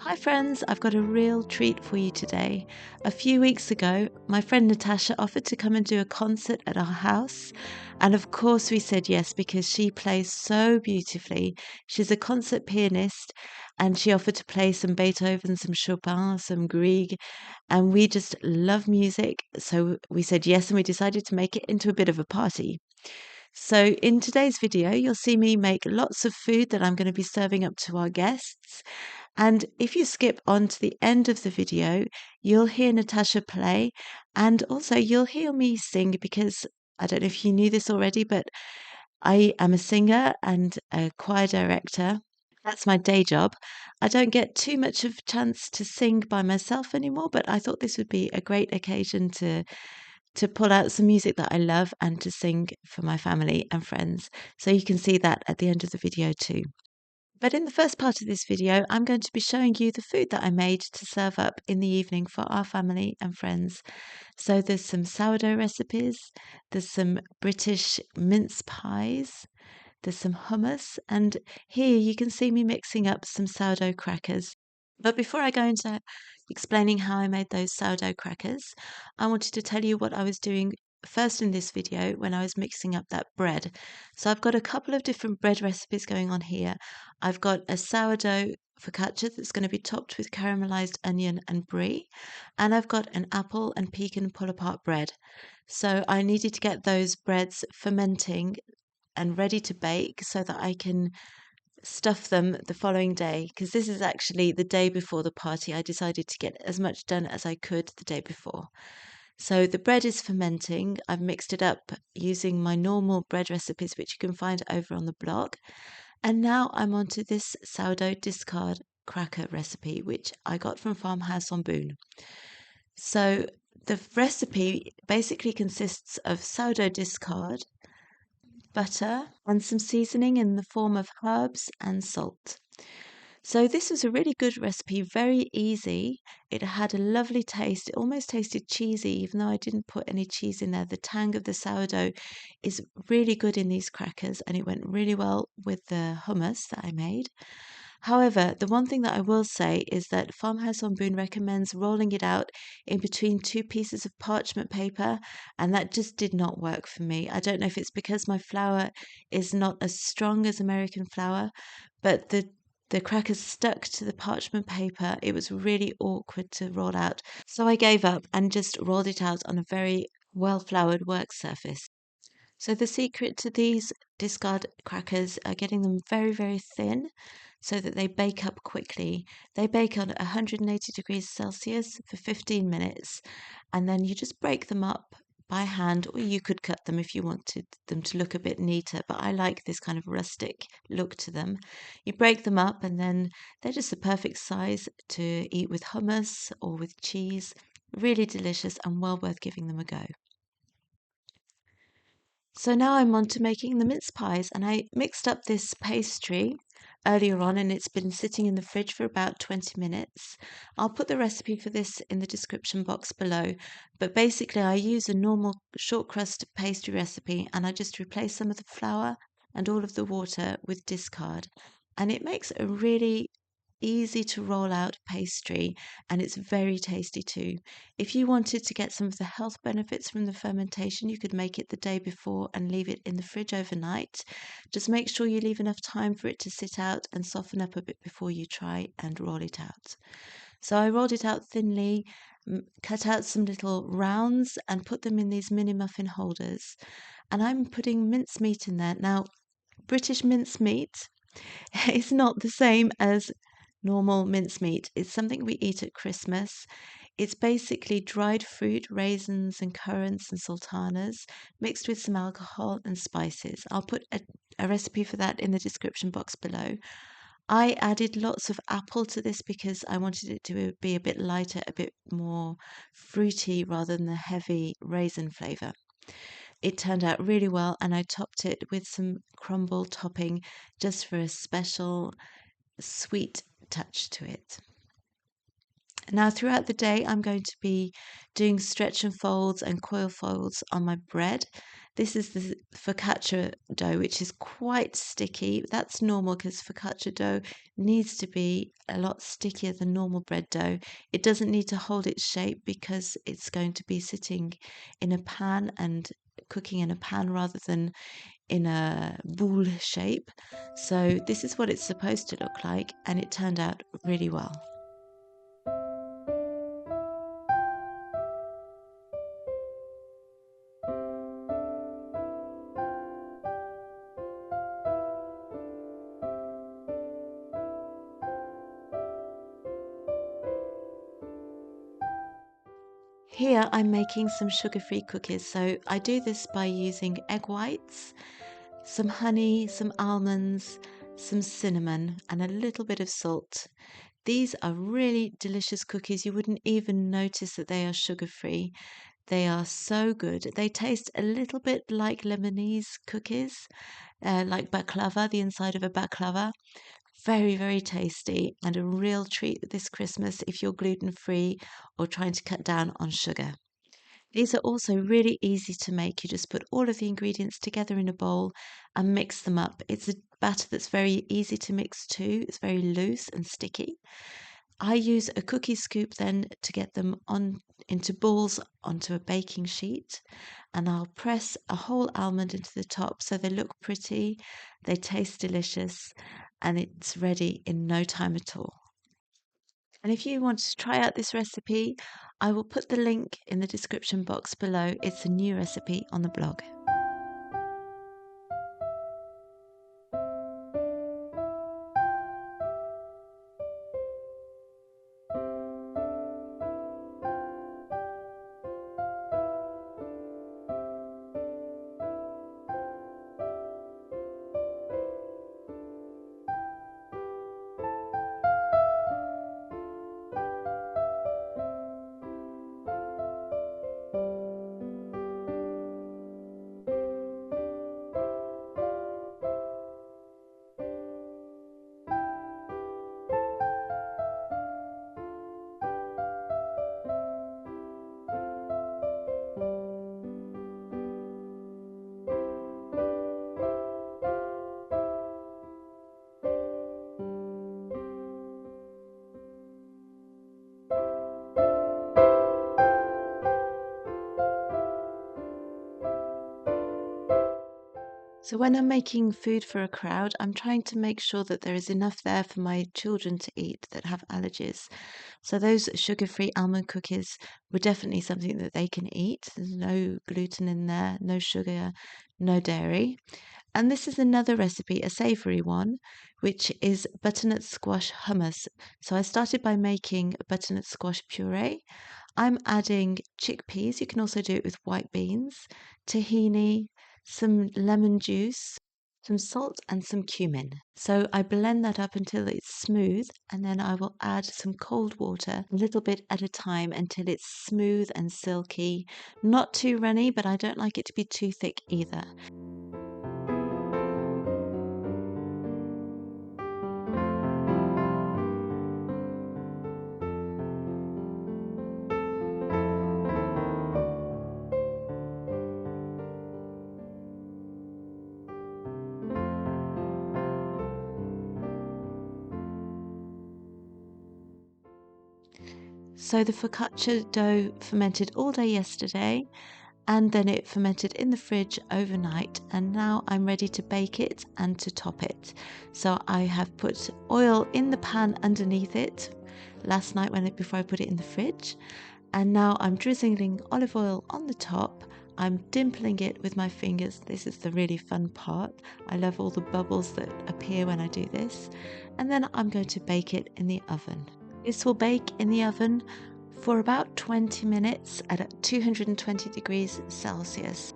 Hi friends, I've got a real treat for you today. A few weeks ago, my friend Natacha offered to come and do a concert at our house. And of course, we said yes because she plays so beautifully. She's a concert pianist and she offered to play some Beethoven, some Chopin, some Grieg. And we just love music. So we said yes and we decided to make it into a bit of a party. So, in today's video, you'll see me make lots of food that I'm going to be serving up to our guests. And if you skip on to the end of the video, you'll hear Natacha play, and also you'll hear me sing because I don't know if you knew this already, but I am a singer and a choir director. That's my day job. I don't get too much of a chance to sing by myself anymore, but I thought this would be a great occasion to pull out some music that I love and to sing for my family and friends. So you can see that at the end of the video too. But in the first part of this video, I'm going to be showing you the food that I made to serve up in the evening for our family and friends. So there's some sourdough recipes, there's some British mince pies, there's some hummus, and here you can see me mixing up some sourdough crackers. But before I go into explaining how I made those sourdough crackers, I wanted to tell you what I was doing first in this video when I was mixing up that bread. So I've got a couple of different bread recipes going on here. I've got a sourdough focaccia that's going to be topped with caramelized onion and brie, and I've got an apple and pecan pull-apart bread. So I needed to get those breads fermenting and ready to bake so that I can stuff them the following day, because this is actually the day before the party. I decided to get as much done as I could the day before. So the bread is fermenting. I've mixed it up using my normal bread recipes, which you can find over on the blog. And now I'm onto this sourdough discard cracker recipe, which I got from Farmhouse on Boone. So the recipe basically consists of sourdough discard, butter, and some seasoning in the form of herbs and salt. So this was a really good recipe, very easy. It had a lovely taste. It almost tasted cheesy, even though I didn't put any cheese in there. The tang of the sourdough is really good in these crackers, and it went really well with the hummus that I made. However, the one thing that I will say is that Farmhouse on Boone recommends rolling it out in between two pieces of parchment paper, and that just did not work for me. I don't know if it's because my flour is not as strong as American flour, but the crackers stuck to the parchment paper. It was really awkward to roll out. So I gave up and just rolled it out on a very well floured work surface. So the secret to these discard crackers are getting them very, very thin so that they bake up quickly. They bake on 180 degrees Celsius for 15 minutes, and then you just break them up by hand, or you could cut them if you wanted them to look a bit neater, but I like this kind of rustic look to them. You break them up, and then they're just the perfect size to eat with hummus or with cheese. Really delicious and well worth giving them a go. So now I'm on to making the mince pies, and I mixed up this pastry earlier on and it's been sitting in the fridge for about 20 minutes. I'll put the recipe for this in the description box below, but basically I use a normal short crust pastry recipe and I just replace some of the flour and all of the water with discard, and it makes a really easy to roll out pastry, and it's very tasty too. If you wanted to get some of the health benefits from the fermentation, you could make it the day before and leave it in the fridge overnight. Just make sure you leave enough time for it to sit out and soften up a bit before you try and roll it out. So I rolled it out thinly, cut out some little rounds and put them in these mini muffin holders. And I'm putting mincemeat in there. Now, British mincemeat is not the same as normal mincemeat. It's something we eat at Christmas. It's basically dried fruit, raisins and currants and sultanas mixed with some alcohol and spices. I'll put a recipe for that in the description box below. I added lots of apple to this because I wanted it to be a bit lighter, a bit more fruity rather than the heavy raisin flavour. It turned out really well, and I topped it with some crumble topping just for a special sweet touch to it. Now, throughout the day, I'm going to be doing stretch and folds and coil folds on my bread. This is the focaccia dough, which is quite sticky. That's normal because focaccia dough needs to be a lot stickier than normal bread dough. It doesn't need to hold its shape because it's going to be sitting in a pan and cooking in a pan rather than in a boule shape. So this is what it's supposed to look like, and it turned out really well. Here I'm making some sugar-free cookies. So I do this by using egg whites, some honey, some almonds, some cinnamon, and a little bit of salt. These are really delicious cookies. You wouldn't even notice that they are sugar-free. They are so good. They taste a little bit like Lebanese cookies, like baklava, the inside of a baklava. Very, very tasty and a real treat this Christmas if you're gluten-free or trying to cut down on sugar. These are also really easy to make. You just put all of the ingredients together in a bowl and mix them up. It's a batter that's very easy to mix too. It's very loose and sticky. I use a cookie scoop then to get them on into balls onto a baking sheet, and I'll press a whole almond into the top so they look pretty, they taste delicious, and it's ready in no time at all. And if you want to try out this recipe, I will put the link in the description box below. It's a new recipe on the blog. So when I'm making food for a crowd, I'm trying to make sure that there is enough there for my children to eat that have allergies. So those sugar-free almond cookies were definitely something that they can eat. There's no gluten in there, no sugar, no dairy. And this is another recipe, a savory one, which is butternut squash hummus. So I started by making butternut squash puree. I'm adding chickpeas. You can also do it with white beans, tahini, some lemon juice, some salt, and some cumin. So I blend that up until it's smooth, and then I will add some cold water a little bit at a time until it's smooth and silky. Not too runny, but I don't like it to be too thick either. So the focaccia dough fermented all day yesterday, and then it fermented in the fridge overnight, and now I'm ready to bake it and to top it. So I have put oil in the pan underneath it last night before I put it in the fridge, and now I'm drizzling olive oil on the top. I'm dimpling it with my fingers. This is the really fun part. I love all the bubbles that appear when I do this. And then I'm going to bake it in the oven. This will bake in the oven for about 20 minutes at 220 degrees Celsius.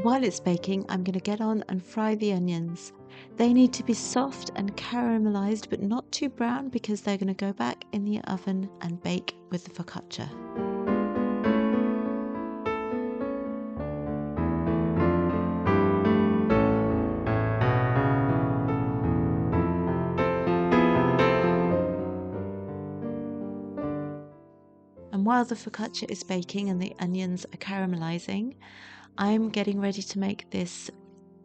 While it's baking, I'm going to get on and fry the onions. They need to be soft and caramelized, but not too brown because they're going to go back in the oven and bake with the focaccia. And while the focaccia is baking and the onions are caramelizing, I'm getting ready to make this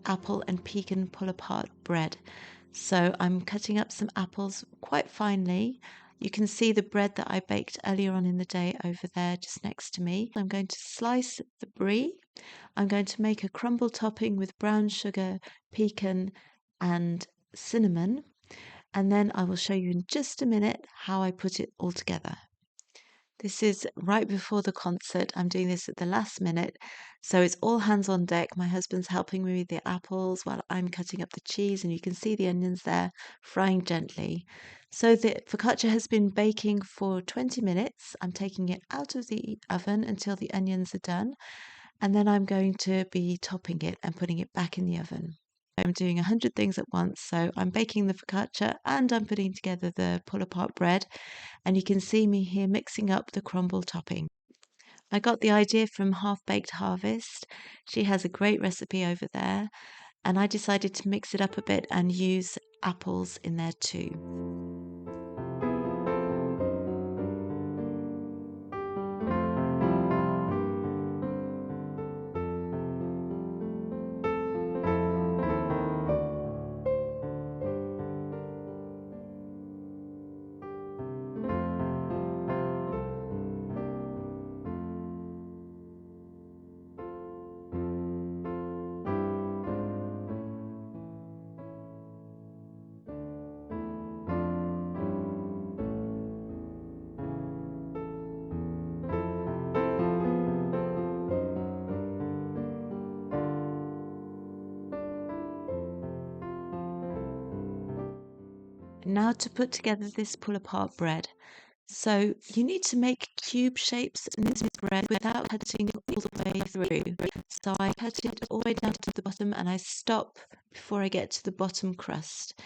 apple and pecan pull apart bread. So I'm cutting up some apples quite finely. You can see the bread that I baked earlier on in the day over there just next to me. I'm going to slice the brie. I'm going to make a crumble topping with brown sugar, pecan, and cinnamon. And then I will show you in just a minute how I put it all together. This is right before the concert. I'm doing this at the last minute. So it's all hands on deck. My husband's helping me with the apples while I'm cutting up the cheese, and you can see the onions there frying gently. So the focaccia has been baking for 20 minutes. I'm taking it out of the oven until the onions are done, and then I'm going to be topping it and putting it back in the oven. I'm doing 100 things at once, so I'm baking the focaccia and I'm putting together the pull apart bread, and you can see me here mixing up the crumble topping. I got the idea from Half Baked Harvest. She has a great recipe over there, and I decided to mix it up a bit and use apples in there too. Now to put together this pull apart bread. So you need to make cube shapes in this bread without cutting all the way through. So I cut it all the way down to the bottom and I stop before I get to the bottom crust.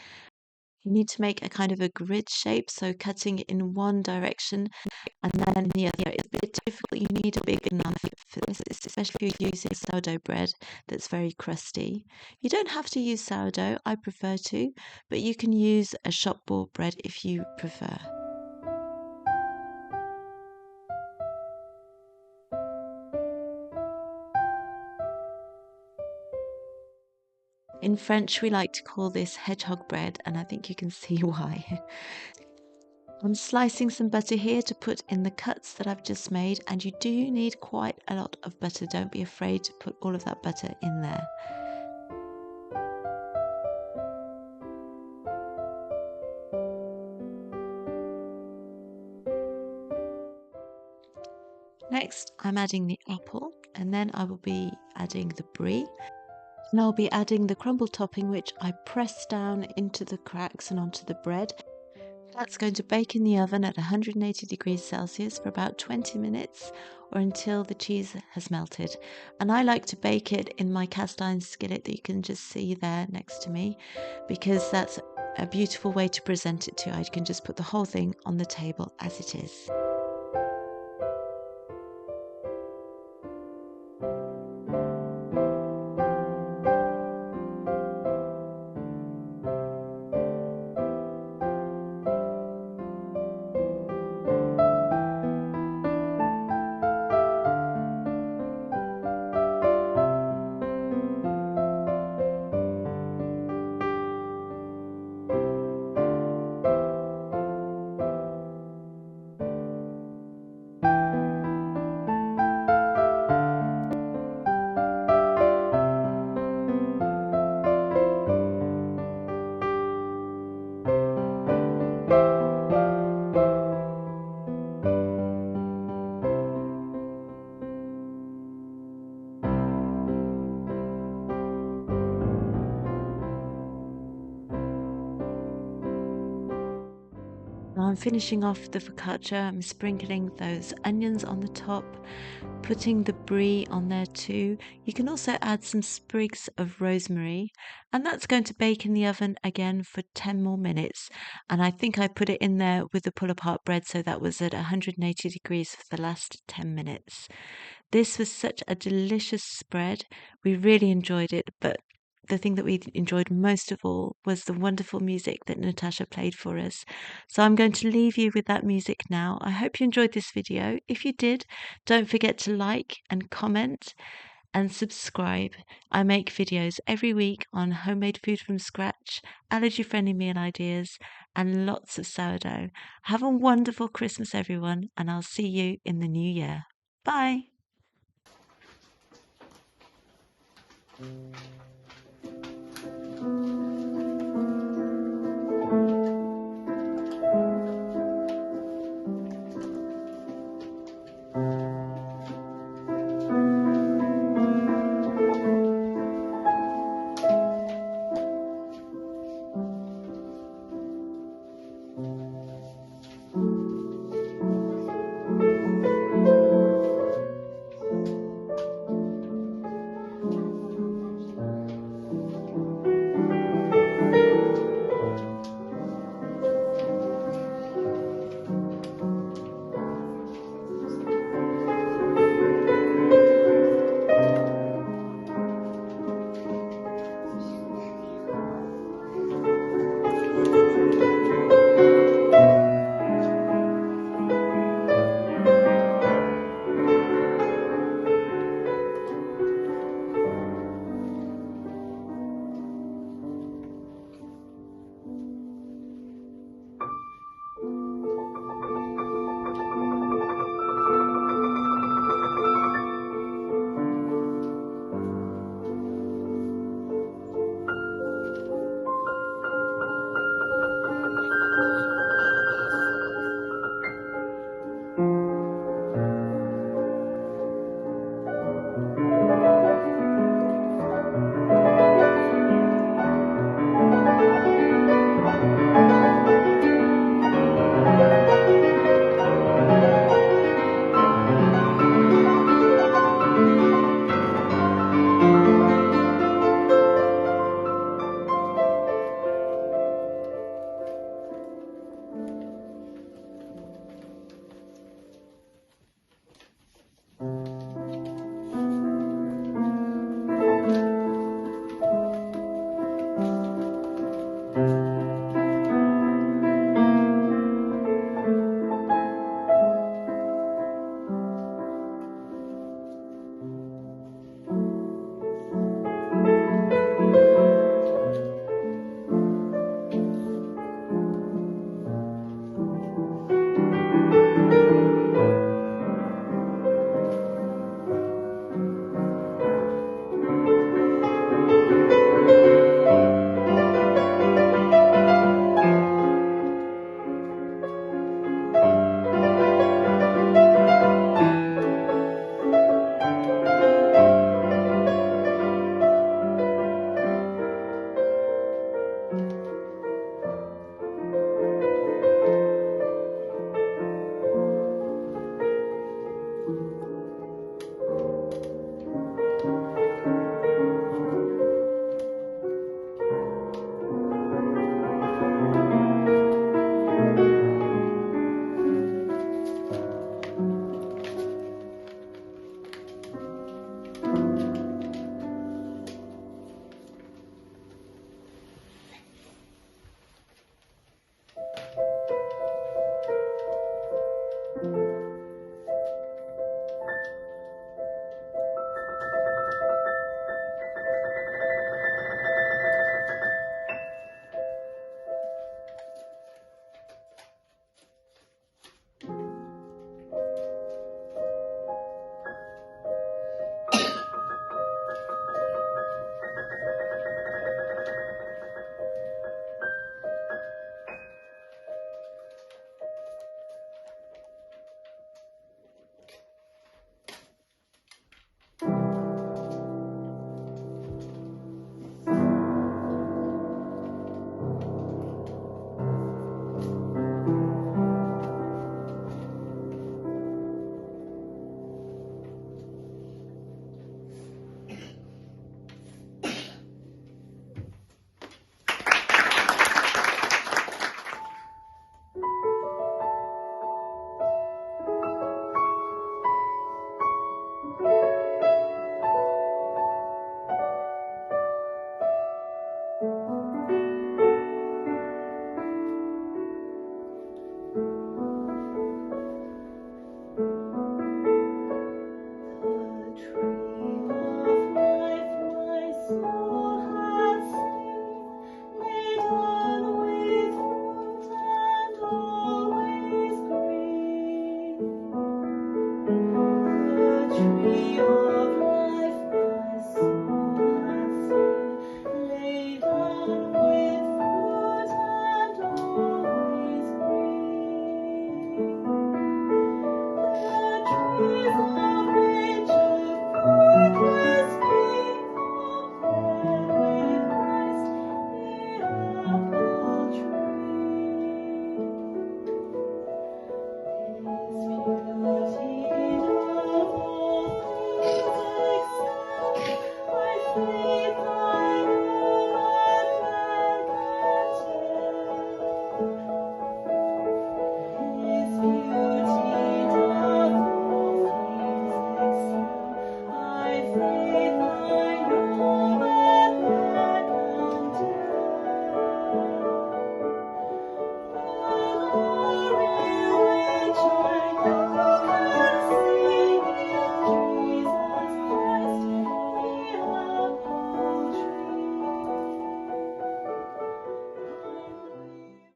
You need to make a kind of a grid shape, so cutting in one direction and then the other. It's a bit difficult. You need a big knife for this, especially if you're using sourdough bread that's very crusty. You don't have to use sourdough, I prefer to, but you can use a shop bought bread if you prefer. In French, we like to call this hedgehog bread, and I think you can see why. I'm slicing some butter here to put in the cuts that I've just made, and you do need quite a lot of butter. Don't be afraid to put all of that butter in there. Next, I'm adding the apple, and then I will be adding the brie. And I'll be adding the crumble topping, which I press down into the cracks and onto the bread. That's going to bake in the oven at 180 degrees Celsius for about 20 minutes or until the cheese has melted. And I like to bake it in my cast iron skillet that you can just see there next to me, because that's a beautiful way to present it too. I can just put the whole thing on the table as it is. Now I'm finishing off the focaccia. I'm sprinkling those onions on the top, putting the brie on there too. You can also add some sprigs of rosemary, and that's going to bake in the oven again for 10 more minutes. And I think I put it in there with the pull apart bread, so that was at 180 degrees for the last 10 minutes. This was such a delicious spread. We really enjoyed it, but the thing that we enjoyed most of all was the wonderful music that Natacha played for us. So I'm going to leave you with that music now. I hope you enjoyed this video. If you did, don't forget to like and comment and subscribe. I make videos every week on homemade food from scratch, allergy-friendly meal ideas, and lots of sourdough. Have a wonderful Christmas, everyone, and I'll see you in the new year. Bye.